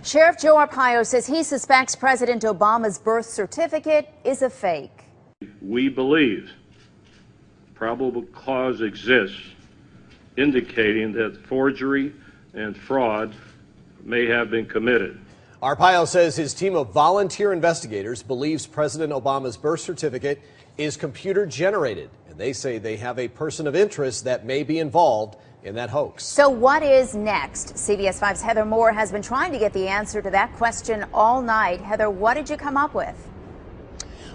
Sheriff Joe Arpaio says he suspects President Obama's birth certificate is a fake. We believe probable cause exists indicating that forgery and fraud may have been committed. Arpaio says his team of volunteer investigators believes President Obama's birth certificate is computer generated, and they say they have a person of interest that may be involved in that hoax. So what is next? CBS 5's Heather Moore has been trying to get the answer to that question all night. Heather, what did you come up with?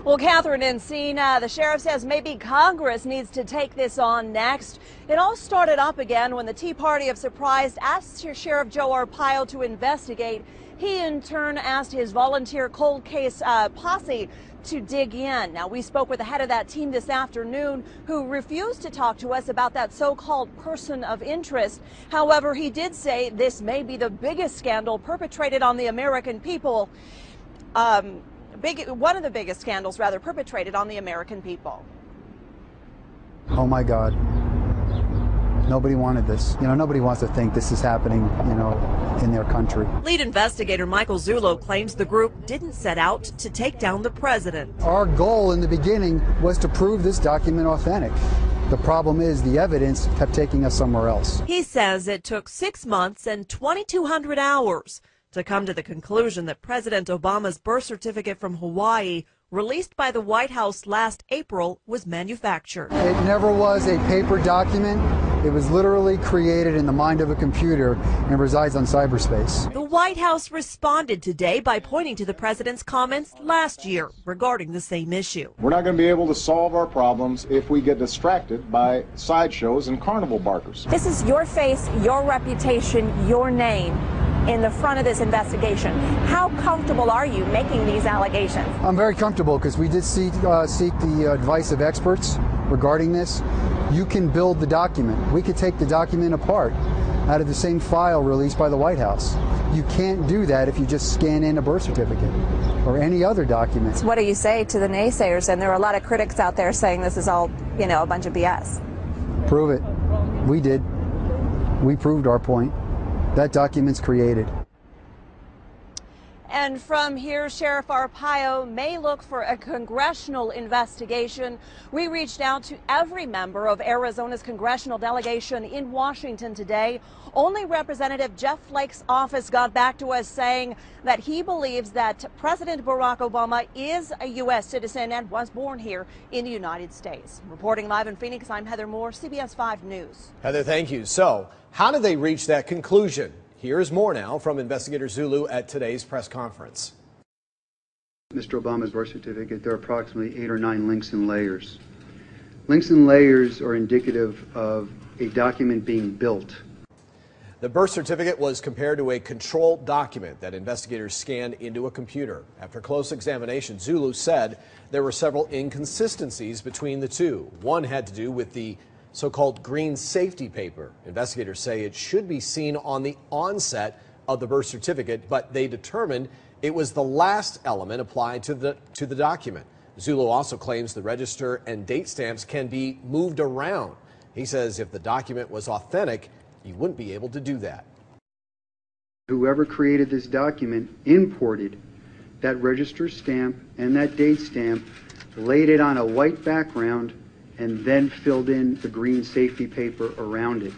Well, Catherine and Cena, the sheriff says maybe Congress needs to take this on next. It all started up again when the Tea Party of Surprise asked Sheriff Joe Arpaio to investigate. He in turn asked his volunteer cold case posse to dig in. Now, we spoke with the head of that team this afternoon who refused to talk to us about that so-called person of interest. However, he did say this may be the biggest scandal perpetrated on the American people. One of the biggest scandals, rather, perpetrated on the American people. Oh my God. Nobody wanted this. Nobody wants to think this is happening, in their country. Lead investigator Michael Zullo claims the group didn't set out to take down the president. Our goal in the beginning was to prove this document authentic. The problem is the evidence kept taking us somewhere else. He says it took 6 months and 2,200 hours to come to the conclusion that President Obama's birth certificate from Hawaii, released by the White House last April, was manufactured. It never was a paper document. It was literally created in the mind of a computer and resides on cyberspace. The White House responded today by pointing to the president's comments last year regarding the same issue. We're not going to be able to solve our problems if we get distracted by sideshows and carnival barkers. This is your face, your reputation, your name in the front of this investigation. How comfortable are you making these allegations? I'm very comfortable because we did seek the advice of experts regarding this. You can build the document. We could take the document apart out of the same file released by the White House. You can't do that if you just scan in a birth certificate or any other document. What do you say to the naysayers? And there are a lot of critics out there saying this is all, a bunch of BS. Prove it. We did. We proved our point. That document's created. And from here, Sheriff Arpaio may look for a congressional investigation. We reached out to every member of Arizona's congressional delegation in Washington today. Only Representative Jeff Flake's office got back to us saying that he believes that President Barack Obama is a U.S. citizen and was born here in the United States. Reporting live in Phoenix, I'm Heather Moore, CBS 5 News. Heather, thank you. So, how did they reach that conclusion? Here's more now from Investigator Zulu at today's press conference. Mr. Obama's birth certificate, there are approximately 8 or 9 links and layers. Links and layers are indicative of a document being built. The birth certificate was compared to a controlled document that investigators scanned into a computer. After close examination, Zulu said there were several inconsistencies between the two. One had to do with the so-called green safety paper. Investigators say it should be seen on the onset of the birth certificate, but they determined it was the last element applied to the document. Zulu also claims the register and date stamps can be moved around. He says if the document was authentic, he wouldn't be able to do that. Whoever created this document imported that register stamp and that date stamp, laid it on a white background, and then filled in the green safety paper around it.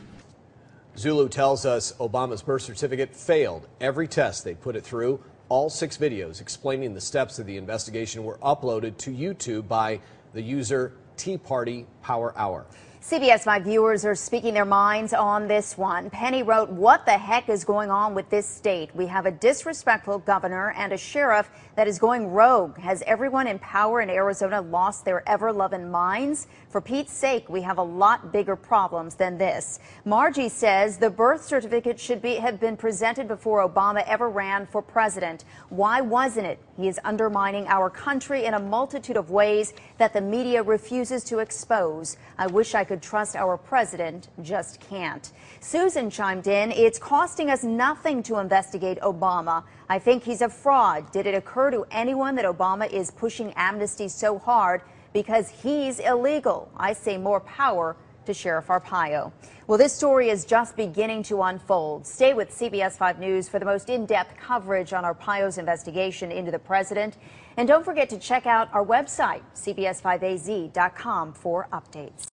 Zulu tells us Obama's birth certificate failed every test they put it through. All 6 videos explaining the steps of the investigation were uploaded to YouTube by the user Tea Party Power Hour. CBS 5 viewers are speaking their minds on this one. Penny wrote, "What the heck is going on with this state? We have a disrespectful governor and a sheriff that is going rogue. Has everyone in power in Arizona lost their ever-loving minds? For Pete's sake, we have a lot bigger problems than this." Margie says the birth certificate should have been presented before Obama ever ran for president. Why wasn't it? He is undermining our country in a multitude of ways that the media refuses to expose. I wish I could trust our president, just can't. Susan chimed in, "It's costing us nothing to investigate Obama. I think he's a fraud. Did it occur to anyone that Obama is pushing amnesty so hard because he's illegal? I say more power to Sheriff Arpaio. Well, this story is just beginning to unfold. Stay with CBS 5 News for the most in-depth coverage on Arpaio's investigation into the president. And don't forget to check out our website, cbs5az.com, for updates.